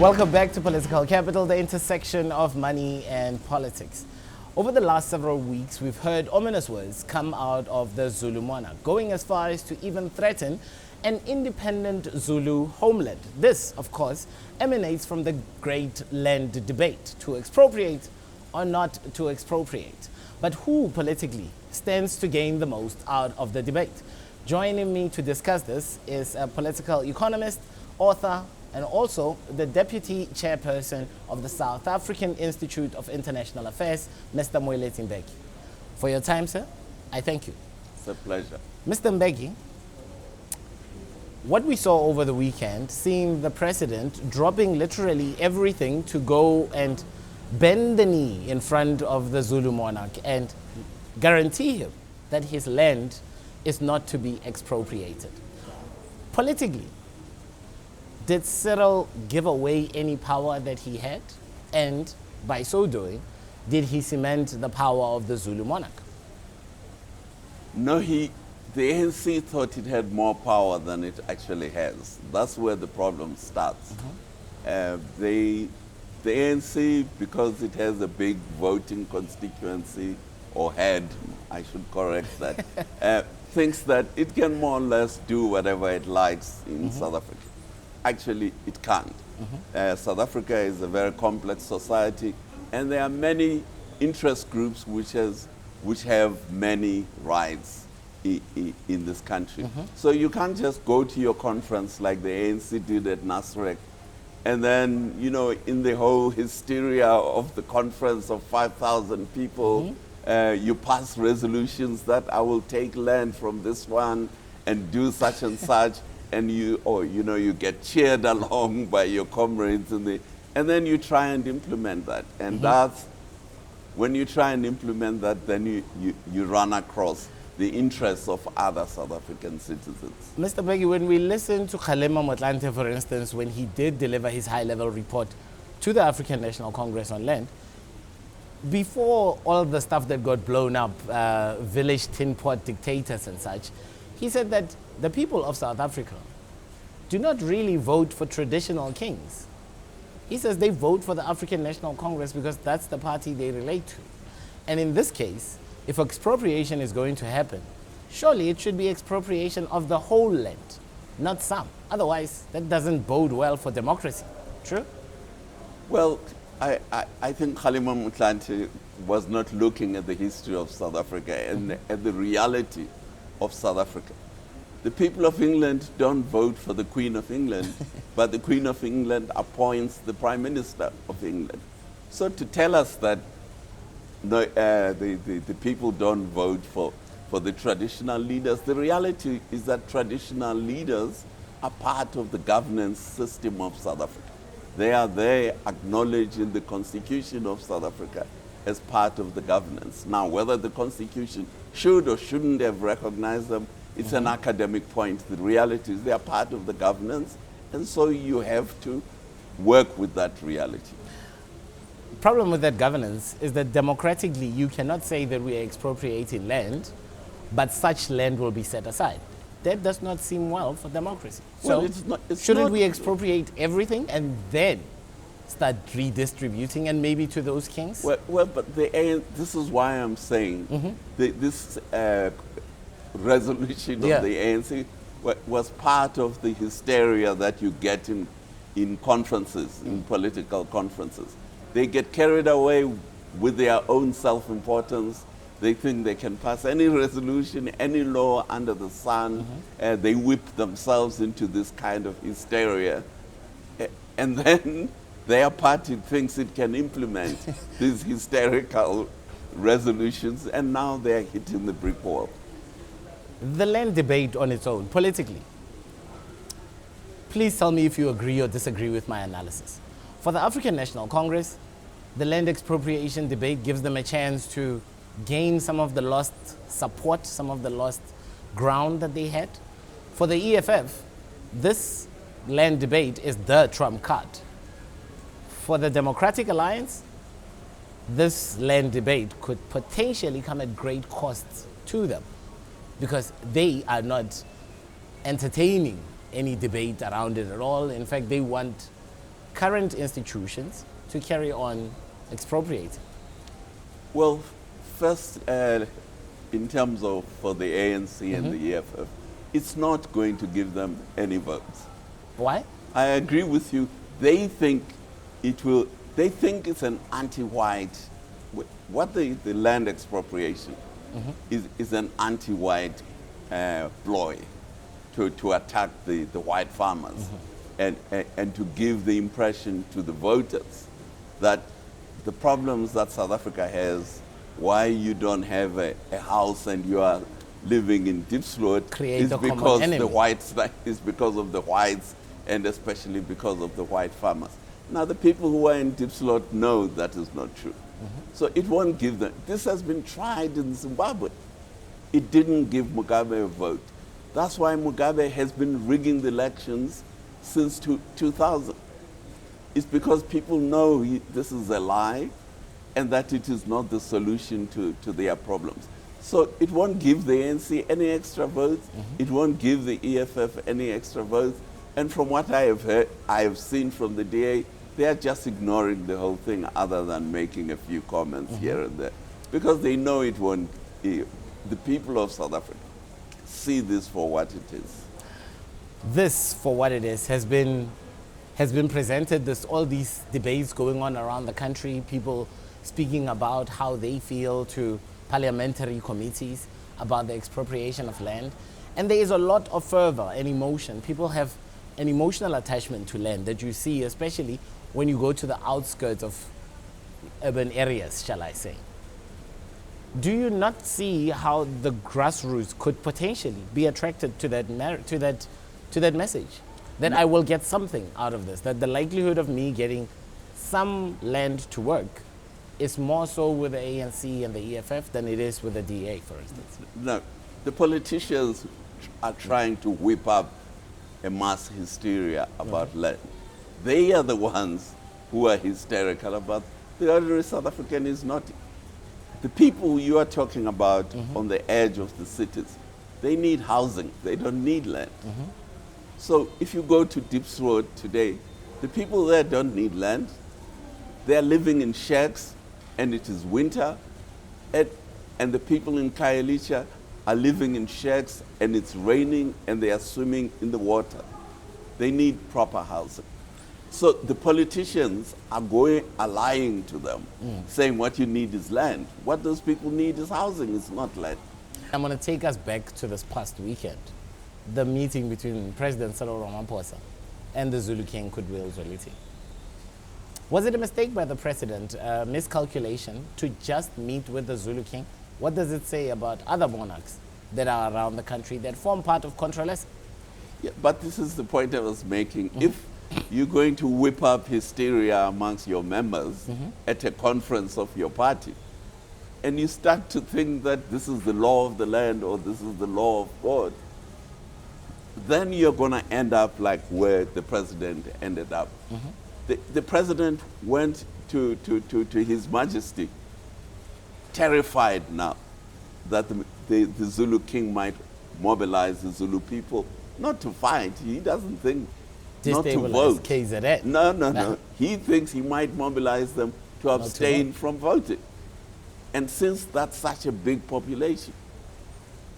Welcome back to Political Capital, the intersection of money and politics. Over the last several weeks, we've heard ominous words come out of the Zulu monarch, going as far as to even threaten an independent Zulu homeland. This, of course, emanates from the great land debate, to expropriate or not to expropriate. But who politically stands to gain the most out of the debate? Joining me to discuss this is a political economist, author, and also the deputy chairperson of the South African Institute of International Affairs, Mr. Moeletsi Mbeki. For your time, sir, I thank you. It's a pleasure. Mr. Mbeki, what we saw over the weekend, seeing the president dropping literally everything to go and bend the knee in front of the Zulu monarch and guarantee him that his land is not to be expropriated. Politically, did Cyril give away any power that he had? And by so doing, did he cement the power of the Zulu monarch? No, the ANC thought it had more power than it actually has. That's where the problem starts. The ANC, because it has a big voting constituency, or had, I should correct that, thinks that it can more or less do whatever it likes in South Africa. Actually, it can't. South Africa is a very complex society, and there are many interest groups which have many rights in this country. So you can't just go to your conference like the ANC did at Nasrec, and then, you know, in the whole hysteria of the conference of 5,000 people, you pass resolutions that I will take land from this one and do such and such. And you get cheered along by your comrades, and then you try and implement that. And that's, when you try and implement that, then you run across the interests of other South African citizens. Mr. Mbeki, when we listen to Kgalema Motlanthe, for instance, when he did deliver his high-level report to the African National Congress on land, before all the stuff that got blown up, village tin pot dictators and such, he said that the people of South Africa do not really vote for traditional kings. He says they vote for the African National Congress because that's the party they relate to. And in this case, if expropriation is going to happen, surely it should be expropriation of the whole land, not some. Otherwise, that doesn't bode well for democracy. True? Well, I think Kgalema Motlanthe was not looking at the history of South Africa and at the reality of South Africa. The people of England don't vote for the Queen of England, but the Queen of England appoints the Prime Minister of England. So to tell us that no, the people don't vote for the traditional leaders, the reality is that traditional leaders are part of the governance system of South Africa. They are there acknowledged in the Constitution of South Africa as part of the governance. Now, whether the Constitution should or shouldn't have recognized them, it's an academic point. The reality is they are part of the governance, and so you have to work with that reality. The problem with that governance is that democratically you cannot say that we are expropriating land, but such land will be set aside. That does not seem well for democracy. Well, so shouldn't we expropriate everything and then start redistributing, and maybe to those kings? Well, but this is why I'm saying this resolution of the ANC was part of the hysteria that you get in conferences, in political conferences. They get carried away with their own self-importance. They think they can pass any resolution, any law under the sun. They whip themselves into this kind of hysteria. And then their party thinks it can implement these hysterical resolutions, and now they're hitting the brick wall. The land debate on its own, politically, please tell me if you agree or disagree with my analysis. For the African National Congress, the land expropriation debate gives them a chance to gain some of the lost support, some of the lost ground that they had. For the EFF, this land debate is the trump card. For the Democratic Alliance, this land debate could potentially come at great cost to them, because they are not entertaining any debate around it at all. In fact, they want current institutions to carry on expropriating? Well, first, in terms of for the ANC and the EFF, it's not going to give them any votes. Why? I agree with you. They think it will. They think it's an anti-white. What the land expropriation is an anti-white ploy to attack the white farmers and to give the impression to the voters that the problems that South Africa has, why you don't have a house and you are living in Diepsloot, is because the whites, is because of the whites, and especially because of the white farmers. Now, the people who are in Diepsloot know that is not true. So it won't give them. This has been tried in Zimbabwe. It didn't give Mugabe a vote. That's why Mugabe has been rigging the elections since 2000. It's because people know this is a lie and that it is not the solution to their problems. So it won't give the ANC any extra votes. It won't give the EFF any extra votes. And from what I have heard, I have seen from the DA, they are just ignoring the whole thing other than making a few comments here and there. Because they know it won't, the people of South Africa see this for what it is. This, for what it is, has been presented. There's all these debates going on around the country, people speaking about how they feel to parliamentary committees about the expropriation of land. And there is a lot of fervor and emotion. People have an emotional attachment to land that you see, especially when you go to the outskirts of urban areas, shall I say. Do you not see how the grassroots could potentially be attracted to that message? That I will get something out of this, that the likelihood of me getting some land to work is more so with the ANC and the EFF than it is with the DA, for instance? No, the politicians are trying to whip up a mass hysteria about land. They are the ones who are hysterical about the ordinary South African is not. The people you are talking about on the edge of the cities, they need housing. They don't need land. So if you go to Diepsloot today, the people there don't need land. They're living in shacks and it is winter. And the people in Khayelitsha are living in shacks and it's raining and they are swimming in the water. They need proper housing. So the politicians are lying to them, saying what you need is land. What those people need is housing, it's not land. I'm going to take us back to this past weekend, the meeting between President Ramaphosa and the Zulu King Goodwill Zwelithini. Was it a mistake by the president, miscalculation, to just meet with the Zulu King? What does it say about other monarchs that are around the country that form part of Contralesa? Yeah, but this is the point I was making. If you're going to whip up hysteria amongst your members at a conference of your party, and you start to think that this is the law of the land or this is the law of God, then you're going to end up like where the president ended up. The president went to His Majesty, terrified now that the Zulu King might mobilize the Zulu people, not to fight. He doesn't think not to vote. KZN. No. He thinks he might mobilize them to abstain from voting. And since that's such a big population,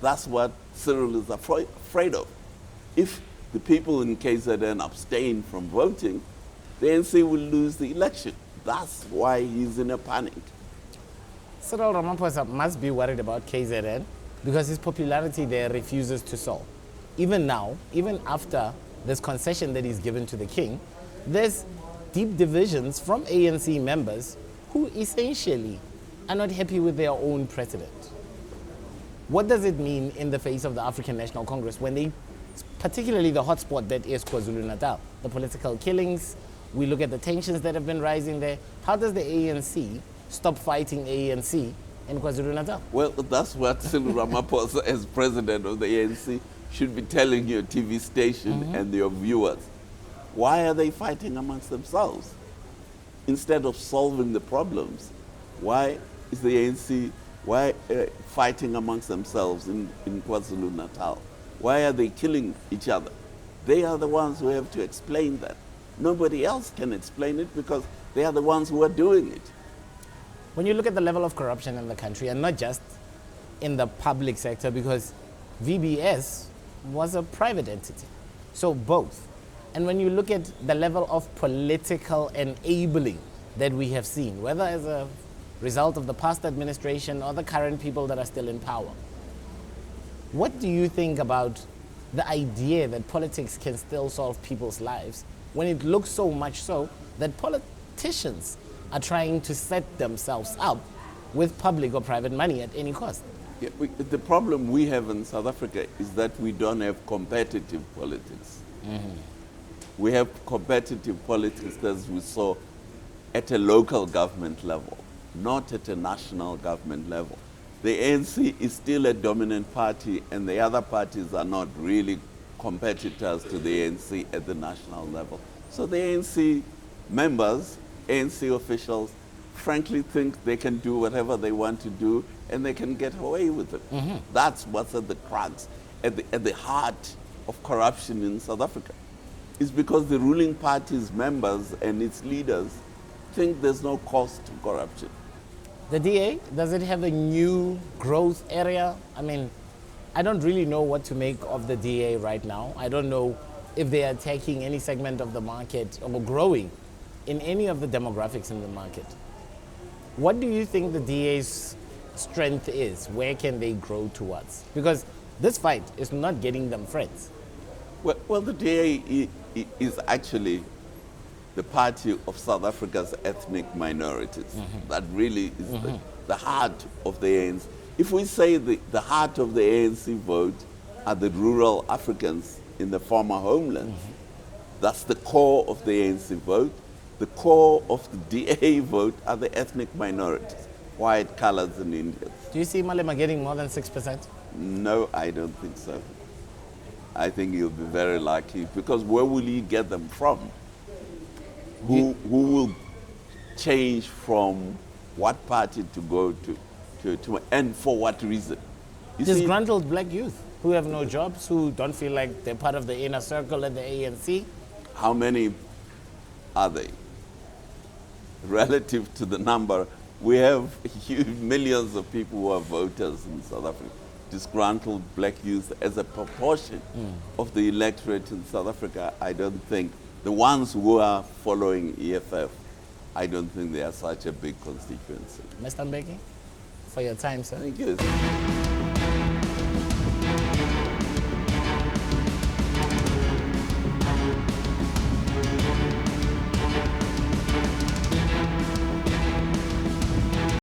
that's what Cyril is afraid of. If the people in KZN abstain from voting, the ANC will lose the election. That's why he's in a panic. Cyril Ramaphosa must be worried about KZN because his popularity there refuses to soar. Even now, even after this concession that he's given to the king, there's deep divisions from ANC members who essentially are not happy with their own president. What does it mean in the face of the African National Congress when they, particularly the hotspot that is KwaZulu-Natal, the political killings, we look at the tensions that have been rising there. How does the ANC stop fighting ANC in KwaZulu-Natal? Well, that's what Cyril Ramaphosa, as president of the ANC, should be telling your TV station and your viewers. Why are they fighting amongst themselves? Instead of solving the problems, why is the ANC fighting amongst themselves in KwaZulu-Natal? Why are they killing each other? They are the ones who have to explain that. Nobody else can explain it because they are the ones who are doing it. When you look at the level of corruption in the country, and not just in the public sector, because VBS was a private entity, so both. And when you look at the level of political enabling that we have seen, whether as a result of the past administration or the current people that are still in power, what do you think about the idea that politics can still solve people's lives when it looks so much so that politicians are trying to set themselves up with public or private money at any cost? Yeah, the problem we have in South Africa is that we don't have competitive politics. We have competitive politics, as we saw, at a local government level, not at a national government level. The ANC is still a dominant party, and the other parties are not really competitors to the ANC at the national level. So the ANC members, ANC officials, frankly think they can do whatever they want to do, and they can get away with it. That's what's at the crux, at the heart of corruption in South Africa. It's because the ruling party's members and its leaders think there's no cost to corruption. The DA, does it have a new growth area? I mean, I don't really know what to make of the DA right now. I don't know if they are taking any segment of the market or growing in any of the demographics in the market. What do you think the DA's strength is? Where can they grow towards? Because this fight is not getting them friends. Well, the DA is actually the party of South Africa's ethnic minorities. That really is the heart of the ANC. If we say the heart of the ANC vote are the rural Africans in the former homeland, that's the core of the ANC vote. The core of the DA vote are the ethnic minorities, white, colors, and Indians. Do you see Malema getting more than 6%? No, I don't think so. I think he'll be very lucky, because where will he get them from? Who will change from what party to go to and for what reason? Disgruntled black youth who have no jobs, who don't feel like they're part of the inner circle at the ANC. How many are they? Relative to the number, we have huge millions of people who are voters in South Africa. Disgruntled black youth as a proportion of the electorate in South Africa, I don't think. The ones who are following EFF, I don't think they are such a big constituency. Mr. Mbeki, for your time, sir. Thank you.